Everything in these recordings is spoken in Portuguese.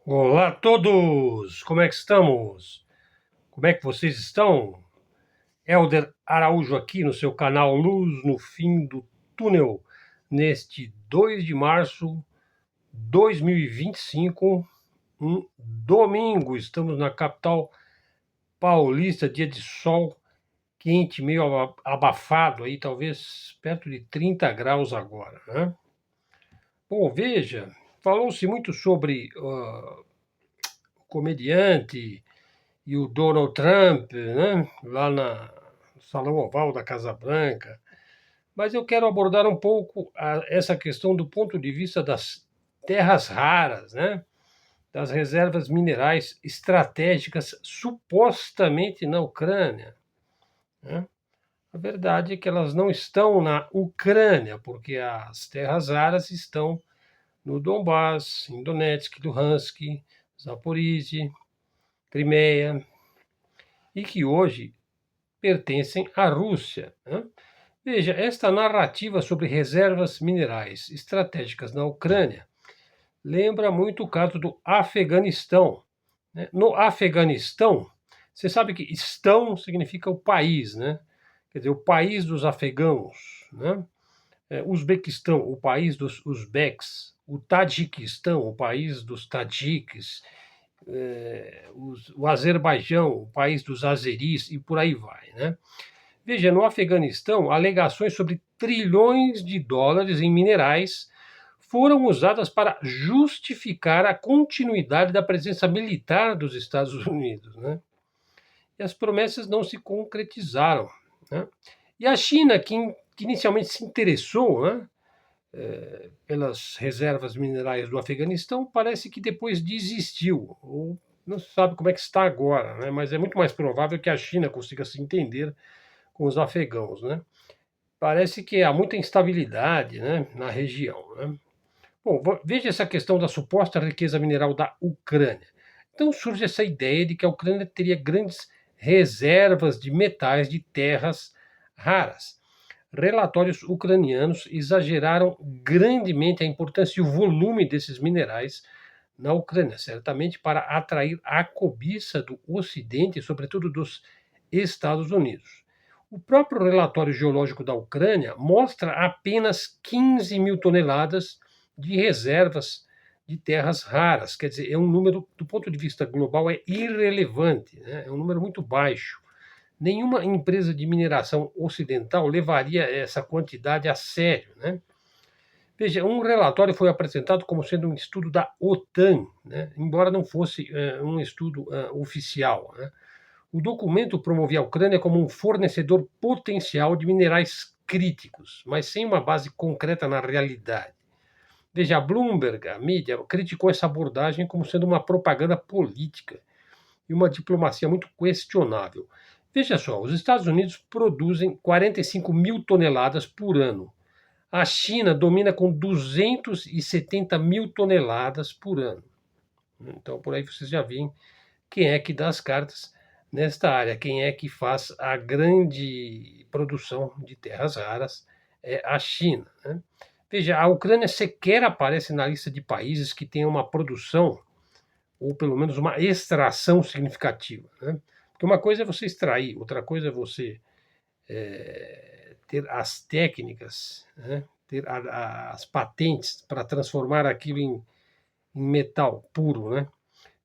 Olá a todos! Como é que estamos? Como é que vocês estão? Helder Araújo aqui no seu canal Luz no Fim do Túnel, neste 2 de março de 2025, um domingo. Estamos na capital paulista, dia de sol quente, meio abafado aí, talvez perto de 30 graus agora, né? Bom, veja, falou-se muito sobre o comediante e o Donald Trump, né, lá no Salão Oval da Casa Branca. Mas eu quero abordar um pouco essa questão do ponto de vista das terras raras, né, das reservas minerais estratégicas supostamente na Ucrânia, né? A verdade é que elas não estão na Ucrânia, porque as terras raras estão no Donbás, em Donetsk, Luhansk, Zaporizhia, Crimeia, e que hoje pertencem à Rússia, né? Veja, esta narrativa sobre reservas minerais estratégicas na Ucrânia lembra muito o caso do Afeganistão, né? No Afeganistão, você sabe que estão significa o país, né? Quer dizer, o país dos afegãos, né? Uzbequistão, o país dos uzbeques, o Tajiquistão, o país dos tadiques, o Azerbaijão, o país dos azeris e por aí vai, né? Veja, no Afeganistão, alegações sobre trilhões de dólares em minerais foram usadas para justificar a continuidade da presença militar dos Estados Unidos, né? E as promessas não se concretizaram, né? E a China, que inicialmente se interessou, né, pelas reservas minerais do Afeganistão, parece que depois desistiu, ou não se sabe como é que está agora, né? Mas é muito mais provável que a China consiga se entender com os afegãos, né? Parece que há muita instabilidade, né, na região, né? Bom, veja essa questão da suposta riqueza mineral da Ucrânia. Então surge essa ideia de que a Ucrânia teria grandes reservas de metais de terras raras. Relatórios ucranianos exageraram grandemente a importância e o volume desses minerais na Ucrânia, certamente para atrair a cobiça do Ocidente, sobretudo dos Estados Unidos. O próprio relatório geológico da Ucrânia mostra apenas 15 mil toneladas de reservas de terras raras. Quer dizer, é um número, do ponto de vista global, é irrelevante, né? É um número muito baixo. Nenhuma empresa de mineração ocidental levaria essa quantidade a sério, né? Veja, um relatório foi apresentado como sendo um estudo da OTAN, né? Embora não fosse um estudo oficial, né? O documento promovia a Ucrânia como um fornecedor potencial de minerais críticos, mas sem uma base concreta na realidade. Veja, a Bloomberg, a mídia, criticou essa abordagem como sendo uma propaganda política e uma diplomacia muito questionável. Veja só, os Estados Unidos produzem 45 mil toneladas por ano. A China domina com 270 mil toneladas por ano. Então, por aí vocês já veem quem é que dá as cartas nesta área, quem é que faz a grande produção de terras raras é a China, né? Veja, a Ucrânia sequer aparece na lista de países que têm uma produção ou pelo menos uma extração significativa, né? Porque uma coisa é você extrair, outra coisa é você ter as técnicas, né? Ter as patentes para transformar aquilo em metal puro, né?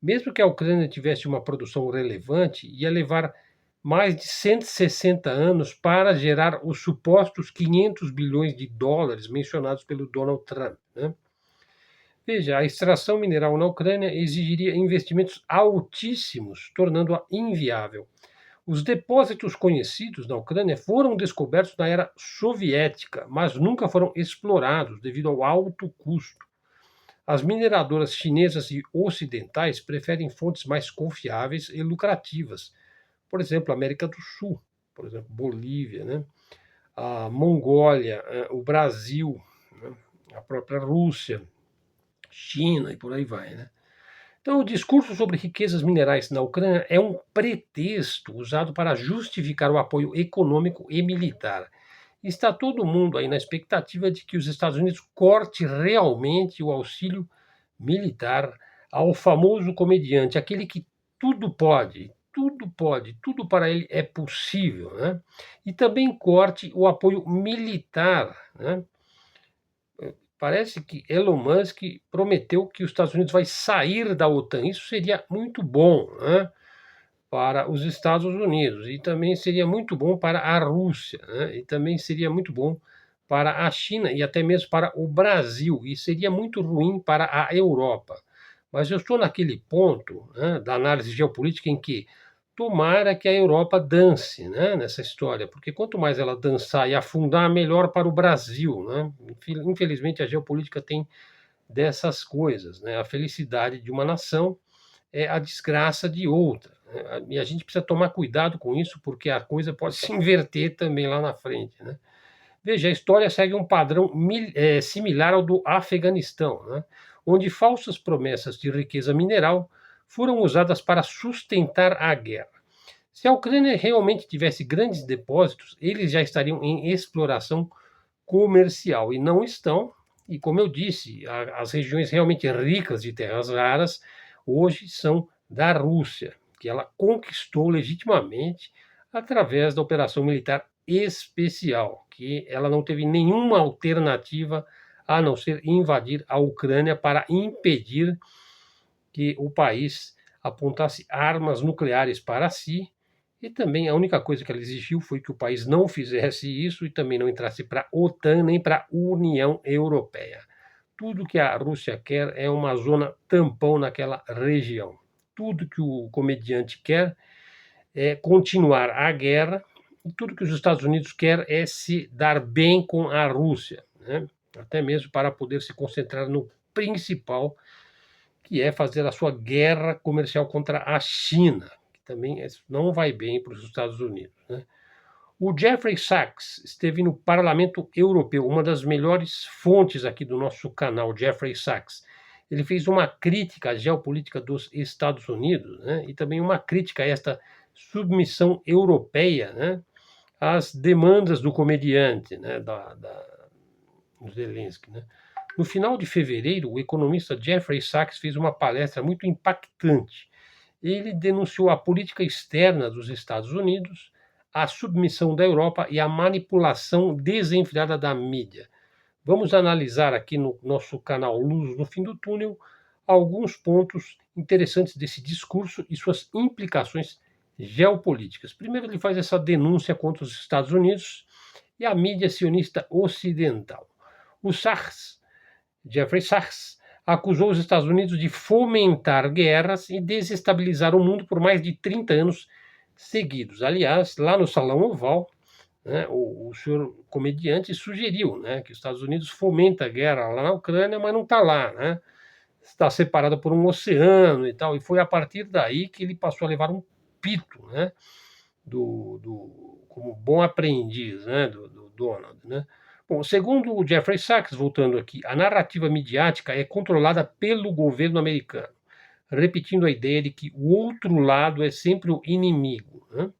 Mesmo que a Ucrânia tivesse uma produção relevante, ia levar mais de 160 anos para gerar os supostos 500 bilhões de dólares mencionados pelo Donald Trump, né? Veja, a extração mineral na Ucrânia exigiria investimentos altíssimos, tornando-a inviável. Os depósitos conhecidos na Ucrânia foram descobertos na era soviética, mas nunca foram explorados devido ao alto custo. As mineradoras chinesas e ocidentais preferem fontes mais confiáveis e lucrativas. Por exemplo, a América do Sul, por exemplo, Bolívia, né? A Mongólia, o Brasil, né? A própria Rússia, China e por aí vai, né? Então, o discurso sobre riquezas minerais na Ucrânia é um pretexto usado para justificar o apoio econômico e militar. Está todo mundo aí na expectativa de que os Estados Unidos corte realmente o auxílio militar ao famoso comediante, aquele que tudo pode, tudo para ele é possível, né? E também corte o apoio militar, né? Parece que Elon Musk prometeu que os Estados Unidos vai sair da OTAN. Isso seria muito bom, né, para os Estados Unidos e também seria muito bom para a Rússia, né, e também seria muito bom para a China e até mesmo para o Brasil e seria muito ruim para a Europa. Mas eu estou naquele ponto, né, da análise geopolítica em que tomara que a Europa dance, né, nessa história, porque quanto mais ela dançar e afundar, melhor para o Brasil, né? Infelizmente, a geopolítica tem dessas coisas, né? A felicidade de uma nação é a desgraça de outra, né? E a gente precisa tomar cuidado com isso, porque a coisa pode se inverter também lá na frente, né? Veja, a história segue um padrão similar ao do Afeganistão, né? Onde falsas promessas de riqueza mineral foram usadas para sustentar a guerra. Se a Ucrânia realmente tivesse grandes depósitos, eles já estariam em exploração comercial e não estão. E como eu disse, as regiões realmente ricas de terras raras hoje são da Rússia, que ela conquistou legitimamente através da operação militar especial, que ela não teve nenhuma alternativa a não ser invadir a Ucrânia para impedir que o país apontasse armas nucleares para si. E também a única coisa que ela exigiu foi que o país não fizesse isso e também não entrasse para a OTAN nem para a União Europeia. Tudo que a Rússia quer é uma zona tampão naquela região. Tudo que o comediante quer é continuar a guerra e tudo que os Estados Unidos quer é se dar bem com a Rússia, né? Até mesmo para poder se concentrar no principal, que é fazer a sua guerra comercial contra a China, que também não vai bem para os Estados Unidos, né? O Jeffrey Sachs esteve no Parlamento Europeu, uma das melhores fontes aqui do nosso canal, Jeffrey Sachs. Ele fez uma crítica à geopolítica dos Estados Unidos, né, e também uma crítica a esta submissão europeia, né, às demandas do comediante, né, do Zelensky, né. No final de fevereiro, o economista Jeffrey Sachs fez uma palestra muito impactante. Ele denunciou a política externa dos Estados Unidos, a submissão da Europa e a manipulação desenfreada da mídia. Vamos analisar aqui no nosso canal Luz no Fim do Túnel alguns pontos interessantes desse discurso e suas implicações geopolíticas. Primeiro, ele faz essa denúncia contra os Estados Unidos e a mídia sionista ocidental. O Sachs, Jeffrey Sachs, acusou os Estados Unidos de fomentar guerras e desestabilizar o mundo por mais de 30 anos seguidos. Aliás, lá no Salão Oval, né, o senhor comediante sugeriu, né, que os Estados Unidos fomenta a guerra lá na Ucrânia, mas não está lá, né? Está separada por um oceano e tal. E foi a partir daí que ele passou a levar um pito, né, como bom aprendiz, né, do Donald, né? Bom, segundo o Jeffrey Sachs, voltando aqui, a narrativa midiática é controlada pelo governo americano, repetindo a ideia de que o outro lado é sempre o inimigo, né?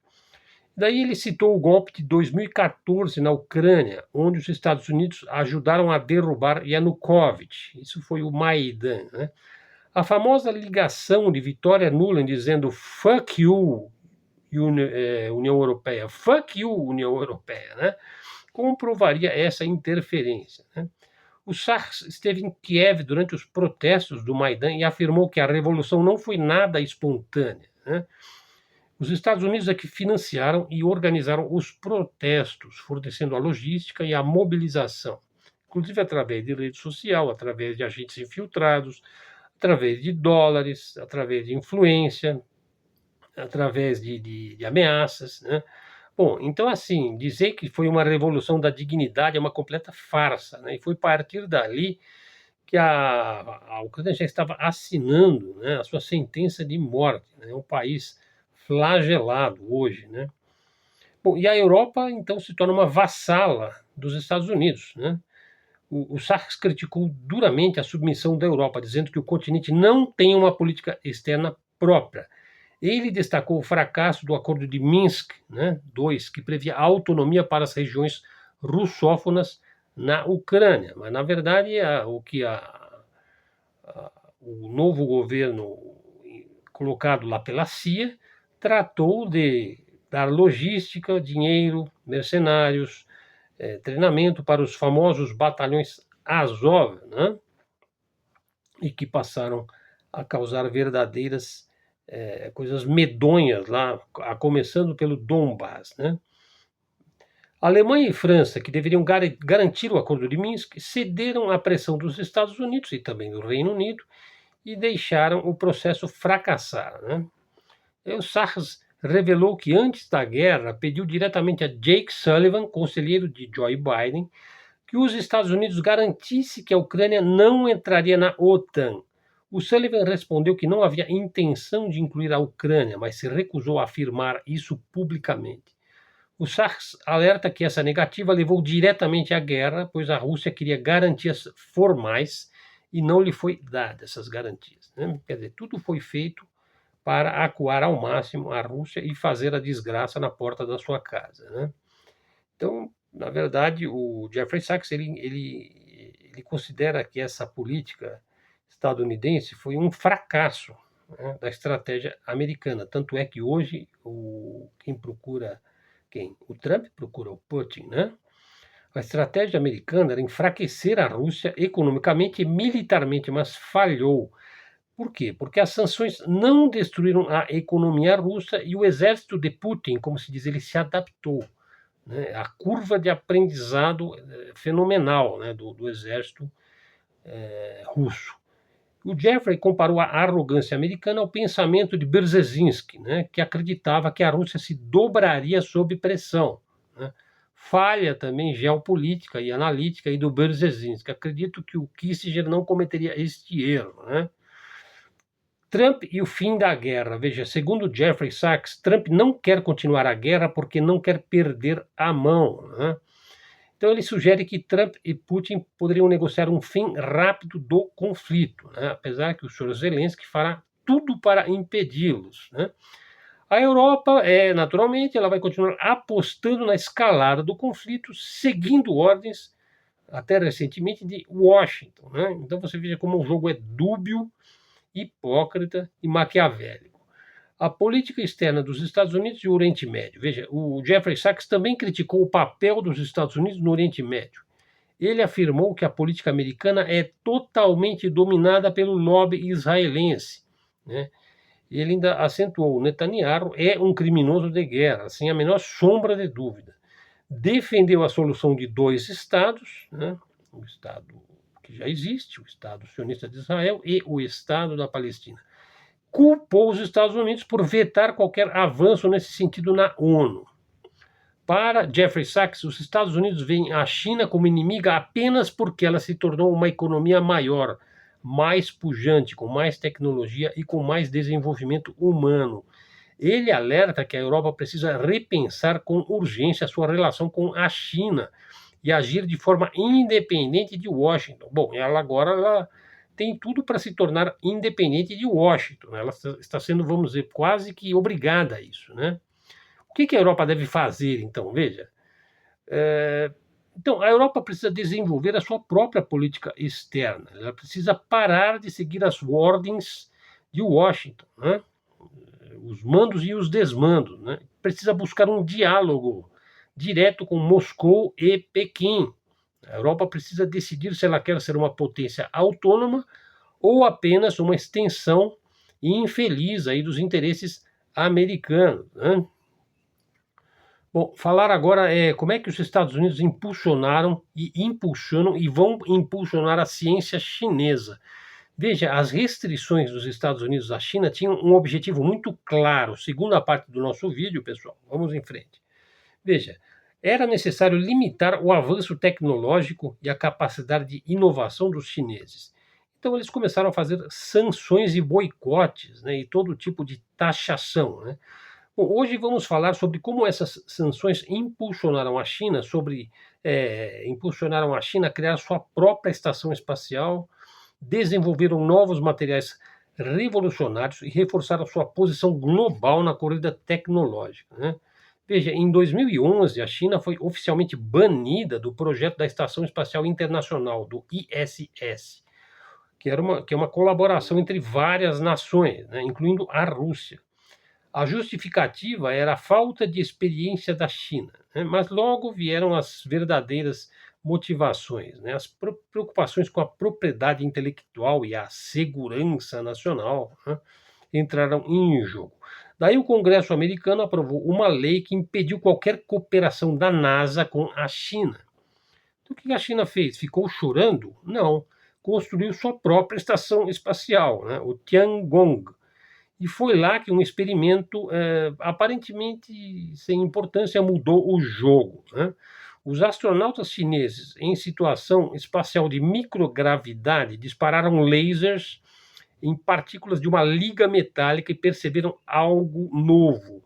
Daí ele citou o golpe de 2014 na Ucrânia, onde os Estados Unidos ajudaram a derrubar Yanukovych. Isso foi o Maidan, né? A famosa ligação de Victoria Nuland dizendo "fuck you, União Europeia", "fuck you, União Europeia", né, comprovaria essa interferência, né? O Sachs esteve em Kiev durante os protestos do Maidan e afirmou que a revolução não foi nada espontânea, né? Os Estados Unidos é que financiaram e organizaram os protestos, fornecendo a logística e a mobilização, inclusive através de rede social, através de agentes infiltrados, através de dólares, através de influência, através de ameaças, né? Bom, então, assim, dizer que foi uma revolução da dignidade é uma completa farsa, né? E foi a partir dali que a Ucrânia já estava assinando, né, a sua sentença de morte, né? É um país flagelado hoje, né? Bom, e a Europa, então, se torna uma vassala dos Estados Unidos, né? O Sachs criticou duramente a submissão da Europa, dizendo que o continente não tem uma política externa própria. Ele destacou o fracasso do Acordo de Minsk, né, II, que previa autonomia para as regiões russófonas na Ucrânia. Mas, na verdade, o novo governo colocado lá pela CIA tratou de dar logística, dinheiro, mercenários, treinamento para os famosos batalhões Azov, né? E que passaram a causar verdadeiras coisas medonhas lá, começando pelo Donbass, né? Alemanha e França, que deveriam garantir o Acordo de Minsk, cederam à pressão dos Estados Unidos e também do Reino Unido e deixaram o processo fracassar, né? O Sachs revelou que antes da guerra pediu diretamente a Jake Sullivan, conselheiro de Joe Biden, que os Estados Unidos garantisse que a Ucrânia não entraria na OTAN. O Sullivan respondeu que não havia intenção de incluir a Ucrânia, mas se recusou a afirmar isso publicamente. O Sachs alerta que essa negativa levou diretamente à guerra, pois a Rússia queria garantias formais e não lhe foi dada essas garantias, né? Quer dizer, tudo foi feito para acuar ao máximo a Rússia e fazer a desgraça na porta da sua casa, né? Então, na verdade, o Jeffrey Sachs ele considera que essa política estadunidense foi um fracasso, né, da estratégia americana. Tanto é que hoje o Trump procura o Putin, né? A estratégia americana era enfraquecer a Rússia economicamente e militarmente, mas falhou. Por quê? Porque as sanções não destruíram a economia russa e o exército de Putin, como se diz, ele se adaptou, né? A curva de aprendizado fenomenal, né, do exército russo. O Jeffrey comparou a arrogância americana ao pensamento de Brzezinski, né, que acreditava que a Rússia se dobraria sob pressão, né? Falha também geopolítica e analítica aí do Brzezinski. Acredito que o Kissinger não cometeria este erro, né? Trump e o fim da guerra. Veja, segundo Jeffrey Sachs, Trump não quer continuar a guerra porque não quer perder a mão, né? Então ele sugere que Trump e Putin poderiam negociar um fim rápido do conflito, né? Apesar que o senhor Zelensky fará tudo para impedi-los, né? A Europa, naturalmente, ela vai continuar apostando na escalada do conflito, seguindo ordens, até recentemente, de Washington, né? Então você veja como o jogo é dúbio, hipócrita e maquiavélico. A política externa dos Estados Unidos e o Oriente Médio. Veja, o Jeffrey Sachs também criticou o papel dos Estados Unidos no Oriente Médio. Ele afirmou que a política americana é totalmente dominada pelo lobby israelense, né? Ele ainda acentuou: Netanyahu é um criminoso de guerra, sem a menor sombra de dúvida. Defendeu a solução de dois estados, né? O Estado que já existe, o Estado sionista de Israel e o Estado da Palestina. Culpou os Estados Unidos por vetar qualquer avanço nesse sentido na ONU. Para Jeffrey Sachs, os Estados Unidos veem a China como inimiga apenas porque ela se tornou uma economia maior, mais pujante, com mais tecnologia e com mais desenvolvimento humano. Ele alerta que a Europa precisa repensar com urgência a sua relação com a China e agir de forma independente de Washington. Bom, ela tem tudo para se tornar independente de Washington, né? Ela está sendo, vamos dizer, quase que obrigada a isso, né? O que a Europa deve fazer, então? Veja, então, a Europa precisa desenvolver a sua própria política externa. Ela precisa parar de seguir as ordens de Washington, né? Os mandos e os desmandos, né? Precisa buscar um diálogo direto com Moscou e Pequim. A Europa precisa decidir se ela quer ser uma potência autônoma ou apenas uma extensão infeliz aí dos interesses americanos, né? Bom, falar agora como é que os Estados Unidos impulsionaram e impulsionam e vão impulsionar a ciência chinesa. Veja, as restrições dos Estados Unidos à China tinham um objetivo muito claro. Segunda parte do nosso vídeo, pessoal, vamos em frente. Veja, era necessário limitar o avanço tecnológico e a capacidade de inovação dos chineses. Então eles começaram a fazer sanções e boicotes, né, e todo tipo de taxação, né? Bom, hoje vamos falar sobre como essas sanções impulsionaram a China impulsionaram a China a criar sua própria estação espacial, desenvolveram novos materiais revolucionários e reforçaram sua posição global na corrida tecnológica, né? Veja, em 2011, a China foi oficialmente banida do projeto da Estação Espacial Internacional, do ISS, que é uma colaboração entre várias nações, né, incluindo a Rússia. A justificativa era a falta de experiência da China, né, mas logo vieram as verdadeiras motivações, né, as preocupações com a propriedade intelectual e a segurança nacional, né, entraram em jogo. Daí o Congresso americano aprovou uma lei que impediu qualquer cooperação da NASA com a China. Então, o que a China fez? Ficou chorando? Não. Construiu sua própria estação espacial, né, o Tiangong. E foi lá que um experimento aparentemente sem importância mudou o jogo, né? Os astronautas chineses em situação espacial de microgravidade dispararam lasers em partículas de uma liga metálica e perceberam algo novo.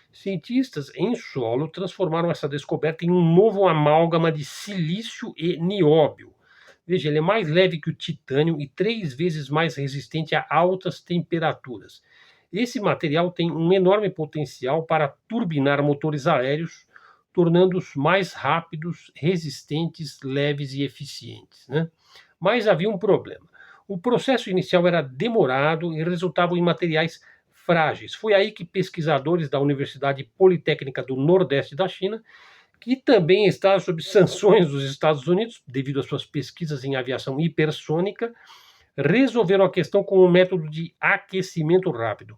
Cientistas em solo transformaram essa descoberta em um novo amálgama de silício e nióbio. Veja, ele é mais leve que o titânio e 3 vezes mais resistente a altas temperaturas. Esse material tem um enorme potencial para turbinar motores aéreos, tornando-os mais rápidos, resistentes, leves e eficientes, né? Mas havia um problema. O processo inicial era demorado e resultava em materiais frágeis. Foi aí que pesquisadores da Universidade Politécnica do Nordeste da China, que também está sob sanções dos Estados Unidos, devido às suas pesquisas em aviação hipersônica, resolveram a questão com um método de aquecimento rápido.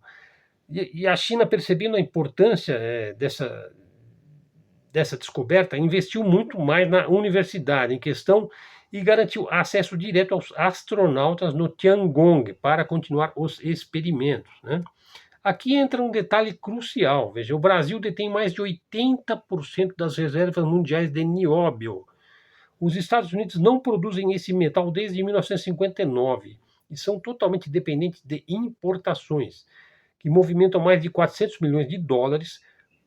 E a China, percebendo a importância dessa descoberta, investiu muito mais na universidade em questão e garantiu acesso direto aos astronautas no Tiangong para continuar os experimentos, né? Aqui entra um detalhe crucial. Veja, o Brasil detém mais de 80% das reservas mundiais de nióbio. Os Estados Unidos não produzem esse metal desde 1959 e são totalmente dependentes de importações, que movimentam mais de 400 milhões de dólares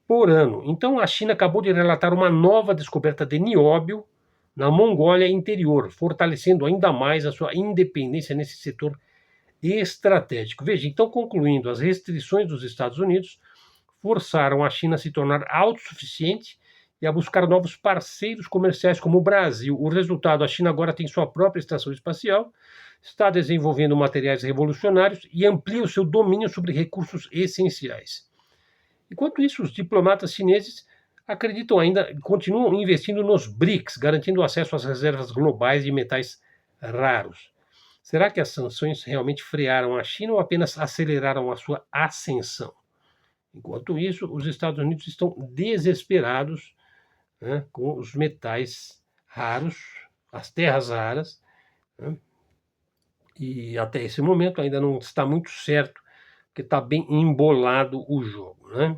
por ano. Então, a China acabou de relatar uma nova descoberta de nióbio na Mongólia interior, fortalecendo ainda mais a sua independência nesse setor estratégico. Veja, então, concluindo, as restrições dos Estados Unidos forçaram a China a se tornar autossuficiente e a buscar novos parceiros comerciais como o Brasil. O resultado, a China agora tem sua própria estação espacial, está desenvolvendo materiais revolucionários e amplia o seu domínio sobre recursos essenciais. Enquanto isso, os diplomatas chineses acreditam ainda, continuam investindo nos BRICS, garantindo acesso às reservas globais de metais raros. Será que as sanções realmente frearam a China ou apenas aceleraram a sua ascensão? Enquanto isso, os Estados Unidos estão desesperados, né, com os metais raros, as terras raras, né, e até esse momento ainda não está muito certo, porque está bem embolado o jogo, né?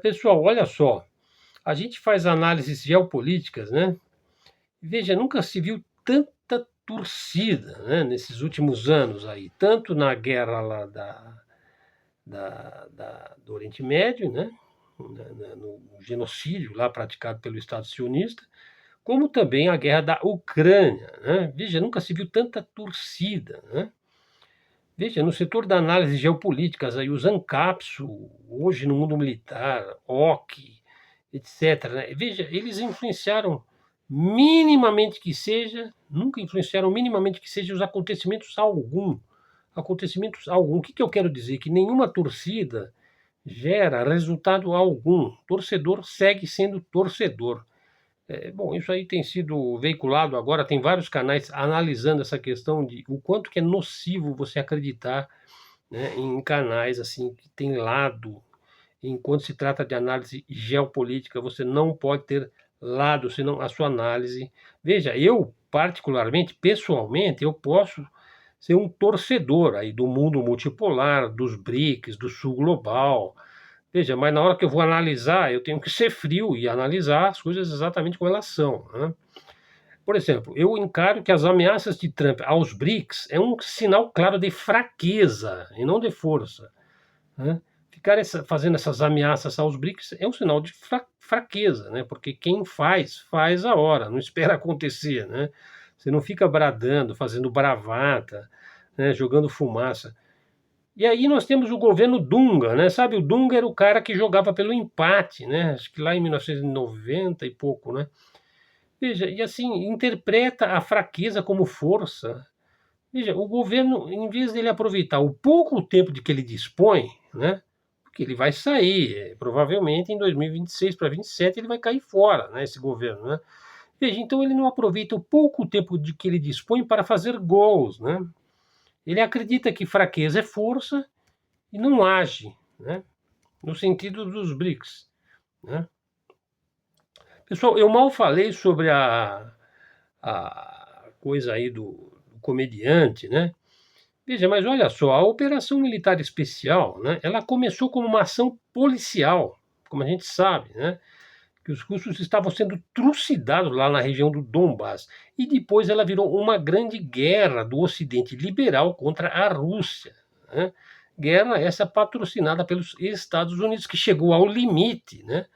Pessoal, olha só, a gente faz análises geopolíticas, né? Veja, nunca se viu tanta torcida, né, nesses últimos anos aí, tanto na guerra lá do Oriente Médio, né, no genocídio lá praticado pelo Estado sionista, como também a guerra da Ucrânia, né? Veja, nunca se viu tanta torcida, né? Veja, no setor da análise geopolíticas, aí, os ANCAPSO, hoje no mundo militar, OC, etc., né? Veja, eles influenciaram minimamente que seja, nunca influenciaram minimamente que seja os acontecimentos algum. Acontecimentos algum. O que eu quero dizer? Que nenhuma torcida gera resultado algum. Torcedor segue sendo torcedor. Bom, isso aí tem sido veiculado agora, tem vários canais analisando essa questão de o quanto que é nocivo você acreditar, né, em canais assim que tem lado. Enquanto se trata de análise geopolítica, você não pode ter lado, senão a sua análise. Veja, eu particularmente, pessoalmente, eu posso ser um torcedor aí do mundo multipolar, dos BRICS, do Sul Global. Veja, mas na hora que eu vou analisar, eu tenho que ser frio e analisar as coisas exatamente como elas são, né? Por exemplo, eu encaro que as ameaças de Trump aos BRICS é um sinal claro de fraqueza e não de força, né? Ficar fazendo essas ameaças aos BRICS é um sinal de fraqueza, né? Porque quem faz a hora, não espera acontecer, né? Você não fica bradando, fazendo bravata, né? Jogando fumaça. E aí nós temos o governo Dunga, né? Sabe, o Dunga era o cara que jogava pelo empate, né? Acho que lá em 1990 e pouco, né? Veja, e assim, interpreta a fraqueza como força. Veja, o governo, em vez dele aproveitar o pouco tempo de que ele dispõe, né, porque ele vai sair, provavelmente em 2026 para 27 ele vai cair fora, né, esse governo, né. Veja, então ele não aproveita o pouco tempo de que ele dispõe para fazer gols, né. Ele acredita que fraqueza é força e não age, né, no sentido dos BRICS, né. Pessoal, eu mal falei sobre a coisa aí do comediante, né. Veja, mas olha só, a operação militar especial, né, ela começou como uma ação policial, como a gente sabe, né, que os russos estavam sendo trucidados lá na região do Donbas, e depois ela virou uma grande guerra do Ocidente liberal contra a Rússia, né. Guerra essa patrocinada pelos Estados Unidos, que chegou ao limite, né,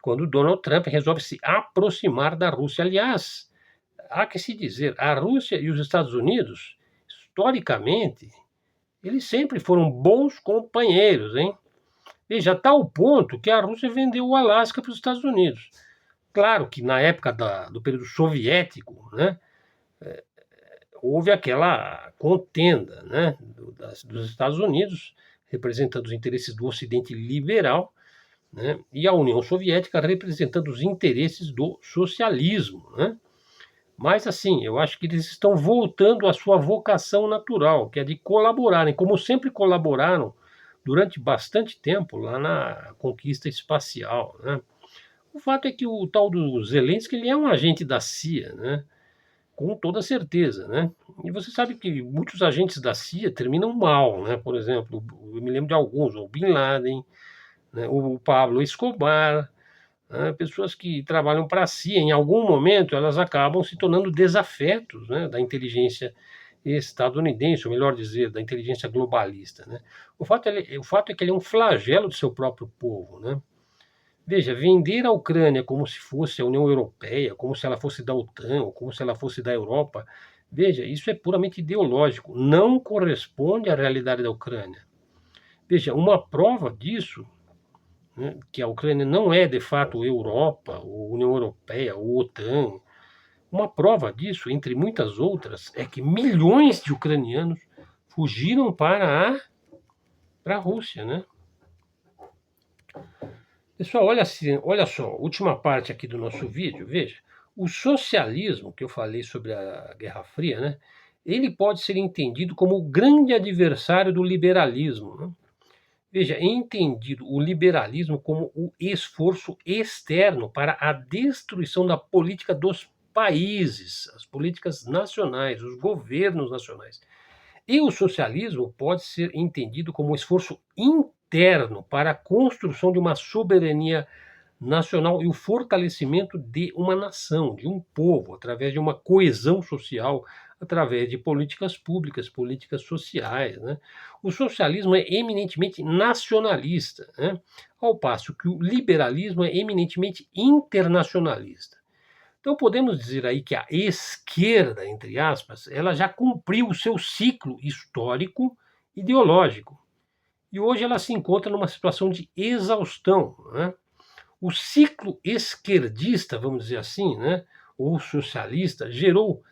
quando Donald Trump resolve se aproximar da Rússia. Aliás, há que se dizer, a Rússia e os Estados Unidos, historicamente, eles sempre foram bons companheiros, hein? Veja, a tal ponto que a Rússia vendeu o Alasca para os Estados Unidos. Claro que na época do período soviético, né, houve aquela contenda, né, dos Estados Unidos, representando os interesses do Ocidente liberal, né, e a União Soviética representando os interesses do socialismo, né? Mas, assim, eu acho que eles estão voltando à sua vocação natural, que é de colaborarem, como sempre colaboraram durante bastante tempo lá na conquista espacial, né. O fato é que o tal do Zelensky, ele é um agente da CIA, né, com toda certeza, né. E você sabe que muitos agentes da CIA terminam mal, né, por exemplo, eu me lembro de alguns, o Bin Laden, né, o Pablo Escobar, né, pessoas que trabalham para si, em algum momento elas acabam se tornando desafetos, né, da inteligência estadunidense, ou melhor dizer, da inteligência globalista, né. O fato é que ele é um flagelo do seu próprio povo, né. Veja, vender a Ucrânia como se fosse a União Europeia, como se ela fosse da OTAN, ou como se ela fosse da Europa, veja, isso é puramente ideológico, não corresponde à realidade da Ucrânia. Veja, uma prova disso, né, que a Ucrânia não é de fato Europa, ou União Europeia, ou OTAN. Uma prova disso, entre muitas outras, é que milhões de ucranianos fugiram para a Rússia, né? Pessoal, olha, assim, olha só, última parte aqui do nosso vídeo, veja. O socialismo, que eu falei sobre a Guerra Fria, né? Ele pode ser entendido como o grande adversário do liberalismo, né? Veja, é entendido o liberalismo como o esforço externo para a destruição da política dos países, as políticas nacionais, os governos nacionais. E o socialismo pode ser entendido como um esforço interno para a construção de uma soberania nacional e o fortalecimento de uma nação, de um povo, através de uma coesão social, através de políticas públicas, políticas sociais, né. O socialismo é eminentemente nacionalista, né, ao passo que o liberalismo é eminentemente internacionalista. Então podemos dizer aí que a esquerda, entre aspas, ela já cumpriu o seu ciclo histórico ideológico, e hoje ela se encontra numa situação de exaustão, né. O ciclo esquerdista, vamos dizer assim, né, ou socialista, gerou,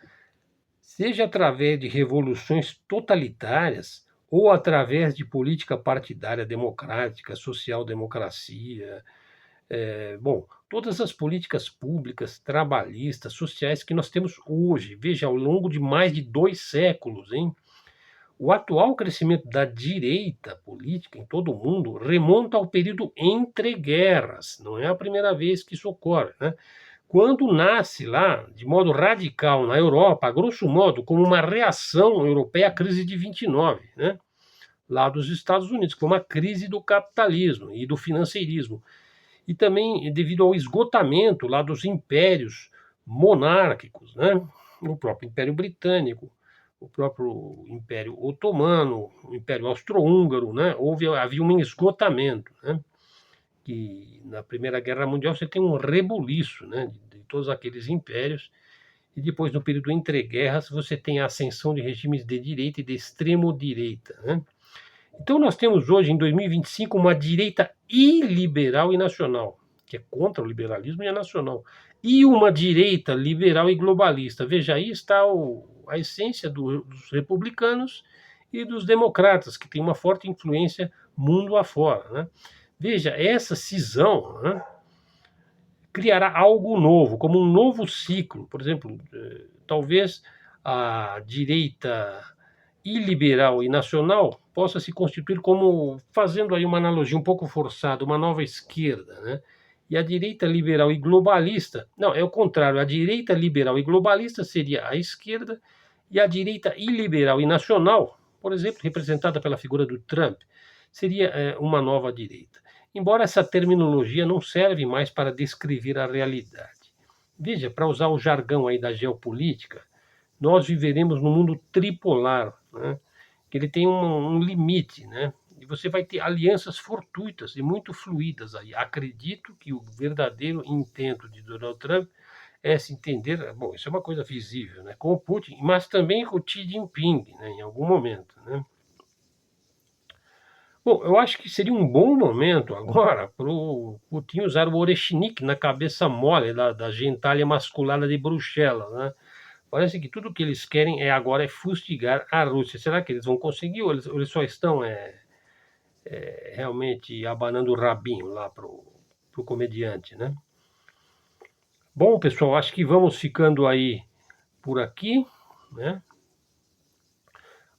seja através de revoluções totalitárias ou através de política partidária democrática, social-democracia, bom, todas as políticas públicas, trabalhistas, sociais que nós temos hoje, veja, ao longo de mais de 2 séculos, hein. O atual crescimento da direita política em todo o mundo remonta ao período entre guerras, não é a primeira vez que isso ocorre, né? Quando nasce lá, de modo radical, na Europa, a grosso modo, como uma reação europeia à crise de 29, né? Lá dos Estados Unidos, que foi uma crise do capitalismo e do financeirismo. E também devido ao esgotamento lá dos impérios monárquicos, né? O próprio Império Britânico, o próprio Império Otomano, o Império Austro-Húngaro, né? Havia um esgotamento, né? Que na Primeira Guerra Mundial você tem um rebuliço, né? De todos aqueles impérios, e depois no período entre guerras você tem a ascensão de regimes de direita e de extremo direita, né? Então nós temos hoje, em 2025, uma direita iliberal e nacional, que é contra o liberalismo e é nacional, e uma direita liberal e globalista. Veja, aí está a essência dos republicanos e dos democratas, que tem uma forte influência mundo afora, né? Veja, essa cisão, né, criará algo novo, como um novo ciclo. Por exemplo, talvez a direita iliberal e nacional possa se constituir como, fazendo aí uma analogia um pouco forçada, uma nova esquerda, né? E a direita liberal e globalista, não, é o contrário, a direita liberal e globalista seria a esquerda e a direita iliberal e nacional, por exemplo, representada pela figura do Trump, seria uma nova direita. Embora essa terminologia não serve mais para descrever a realidade. Veja, para usar o jargão aí da geopolítica, nós viveremos num mundo tripolar, né? Que ele tem um limite, né? E você vai ter alianças fortuitas e muito fluídas aí. Acredito que o verdadeiro intento de Donald Trump é se entender, bom, isso é uma coisa visível, né? Com o Putin, mas também com o Xi Jinping, né? Em algum momento, né? Bom, eu acho que seria um bom momento agora para o Putin usar o Oreshnik na cabeça mole da gentalha masculada de Bruxelas, né? Parece que tudo que eles querem agora é fustigar a Rússia. Será que eles vão conseguir ou eles só estão realmente abanando o rabinho lá pro comediante, né? Bom, pessoal, acho que vamos ficando aí por aqui, né?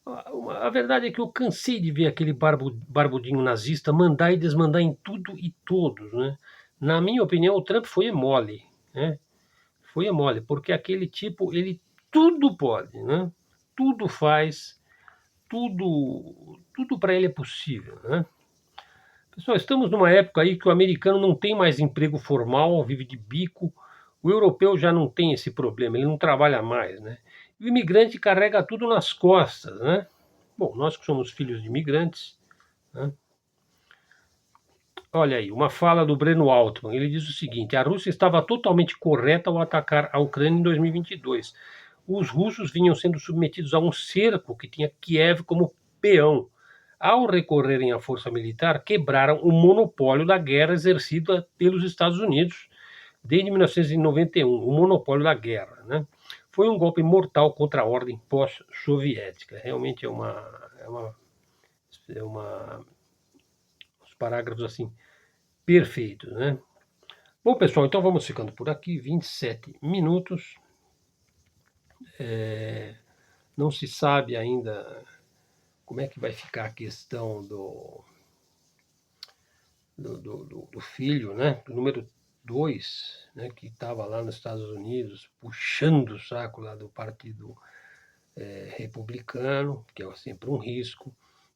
A verdade é que eu cansei de ver aquele barbudinho nazista mandar e desmandar em tudo e todos, né? Na minha opinião, o Trump foi mole, né? Foi mole, porque aquele tipo, ele tudo pode, né? Tudo faz, tudo para ele é possível, né? Pessoal, estamos numa época aí que o americano não tem mais emprego formal, vive de bico. O europeu já não tem esse problema, ele não trabalha mais, né? E o imigrante carrega tudo nas costas, né? Bom, nós que somos filhos de imigrantes, né? Olha aí, uma fala do Breno Altman. Ele diz o seguinte: a Rússia estava totalmente correta ao atacar a Ucrânia em 2022. Os russos vinham sendo submetidos a um cerco que tinha Kiev como peão. Ao recorrerem à força militar, quebraram o monopólio da guerra exercida pelos Estados Unidos desde 1991, o monopólio da guerra, né? Foi um golpe mortal contra a ordem pós-soviética. Realmente é uma os parágrafos assim perfeitos, né? Bom, pessoal, então vamos ficando por aqui. 27 minutos. Não se sabe ainda como é que vai ficar a questão do filho, né? Do número 2, né? Que estava lá nos Estados Unidos puxando o saco lá do partido republicano, que é sempre um risco.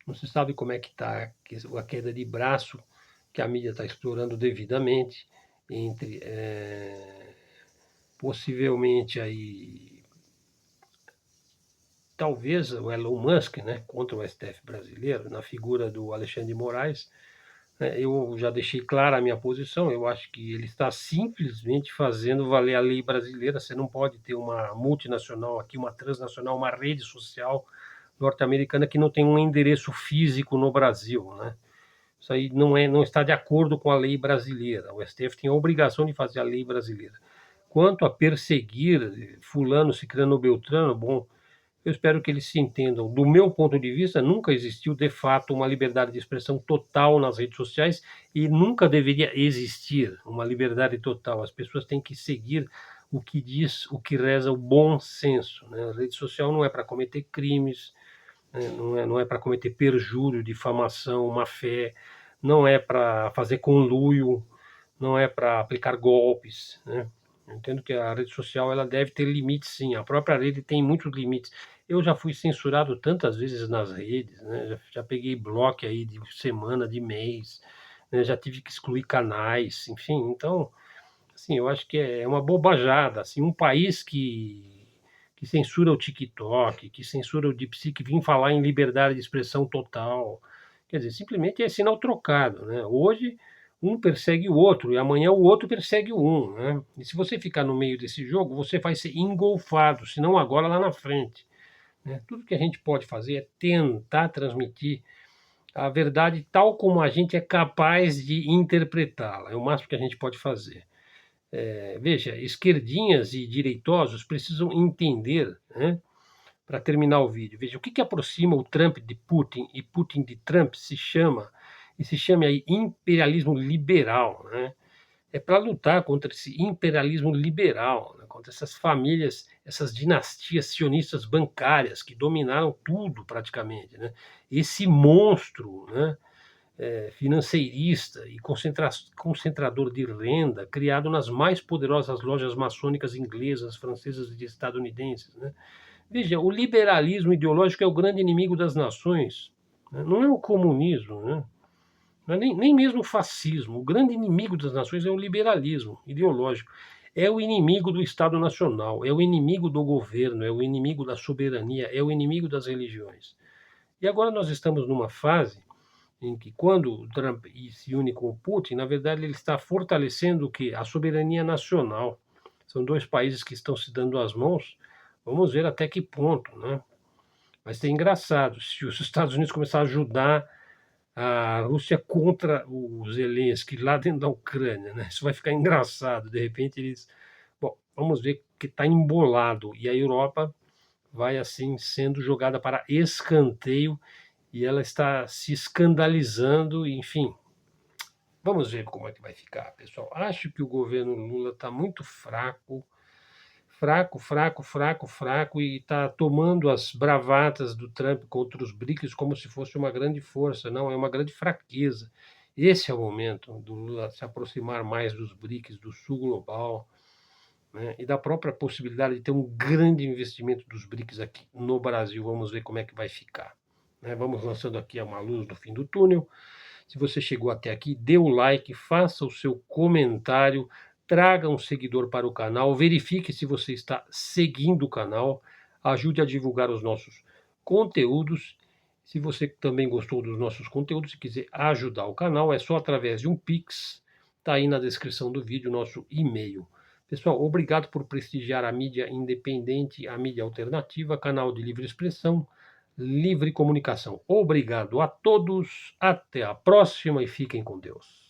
Não se sabe como é que está a queda de braço que a mídia está explorando devidamente entre possivelmente aí talvez o Elon Musk, né, contra o STF brasileiro, na figura do Alexandre de Moraes. Eu já deixei clara a minha posição, eu acho que ele está simplesmente fazendo valer a lei brasileira. Você não pode ter uma multinacional aqui, uma transnacional, uma rede social norte-americana que não tem um endereço físico no Brasil, né? Isso aí não está de acordo com a lei brasileira. O STF tem a obrigação de fazer a lei brasileira. Quanto a perseguir fulano, ciclano ou beltrano, bom, eu espero que eles se entendam. Do meu ponto de vista, nunca existiu de fato uma liberdade de expressão total nas redes sociais e nunca deveria existir uma liberdade total. As pessoas têm que seguir o que diz, o que reza o bom senso, né? A rede social não é para cometer crimes, né? Não é para cometer perjúrio, difamação, má-fé, não é para fazer conluio, não é para aplicar golpes, né? Eu entendo que a rede social ela deve ter limites, sim. A própria rede tem muitos limites. Eu já fui censurado tantas vezes nas redes, né? Já peguei bloco aí de semana, de mês, né? Já tive que excluir canais, enfim. Então, assim, eu acho que é uma bobajada. Assim, um país que censura o TikTok, que censura o DeepSeek, que vem falar em liberdade de expressão total. Quer dizer, simplesmente é sinal trocado, né? Hoje um persegue o outro e amanhã o outro persegue um, né? E se você ficar no meio desse jogo, você vai ser engolfado, se não agora lá na frente, né? Tudo que a gente pode fazer é tentar transmitir a verdade tal como a gente é capaz de interpretá-la. É o máximo que a gente pode fazer. Veja, esquerdinhas e direitosos precisam entender, né, para terminar o vídeo. Veja, o que aproxima o Trump de Putin e Putin de Trump se chama aí imperialismo liberal, né? É para lutar contra esse imperialismo liberal, né? Contra essas famílias, essas dinastias sionistas bancárias que dominaram tudo praticamente, né? Esse monstro, né? Financeirista e concentrador de renda, criado nas mais poderosas lojas maçônicas inglesas, francesas e estadunidenses, né? Veja, o liberalismo ideológico é o grande inimigo das nações, né? Não é o comunismo, né? Não é nem mesmo o fascismo. O grande inimigo das nações é o liberalismo ideológico. É o inimigo do Estado Nacional, é o inimigo do governo, é o inimigo da soberania, é o inimigo das religiões. E agora nós estamos numa fase em que, quando o Trump se une com o Putin, na verdade ele está fortalecendo o quê? A soberania nacional. São dois países que estão se dando as mãos. Vamos ver até que ponto, né? Vai ser engraçado se os Estados Unidos começarem a ajudar a Rússia contra o Zelensky lá dentro da Ucrânia, né? Isso vai ficar engraçado. De repente eles... Bom, vamos ver que está embolado. E a Europa vai, assim, sendo jogada para escanteio e ela está se escandalizando, enfim. Vamos ver como é que vai ficar, pessoal. Acho que o governo Lula está muito fraco, fraco, e está tomando as bravatas do Trump contra os BRICS como se fosse uma grande força. Não, é uma grande fraqueza. Esse é o momento do Lula se aproximar mais dos BRICS, do Sul Global, né, e da própria possibilidade de ter um grande investimento dos BRICS aqui no Brasil. Vamos ver como é que vai ficar, né? Vamos lançando aqui uma luz no fim do túnel. Se você chegou até aqui, dê o like, faça o seu comentário, traga um seguidor para o canal, verifique se você está seguindo o canal, ajude a divulgar os nossos conteúdos. Se você também gostou dos nossos conteúdos e quiser ajudar o canal, é só através de um Pix, está aí na descrição do vídeo, nosso e-mail. Pessoal, obrigado por prestigiar a mídia independente, a mídia alternativa, canal de livre expressão, livre comunicação. Obrigado a todos, até a próxima e fiquem com Deus.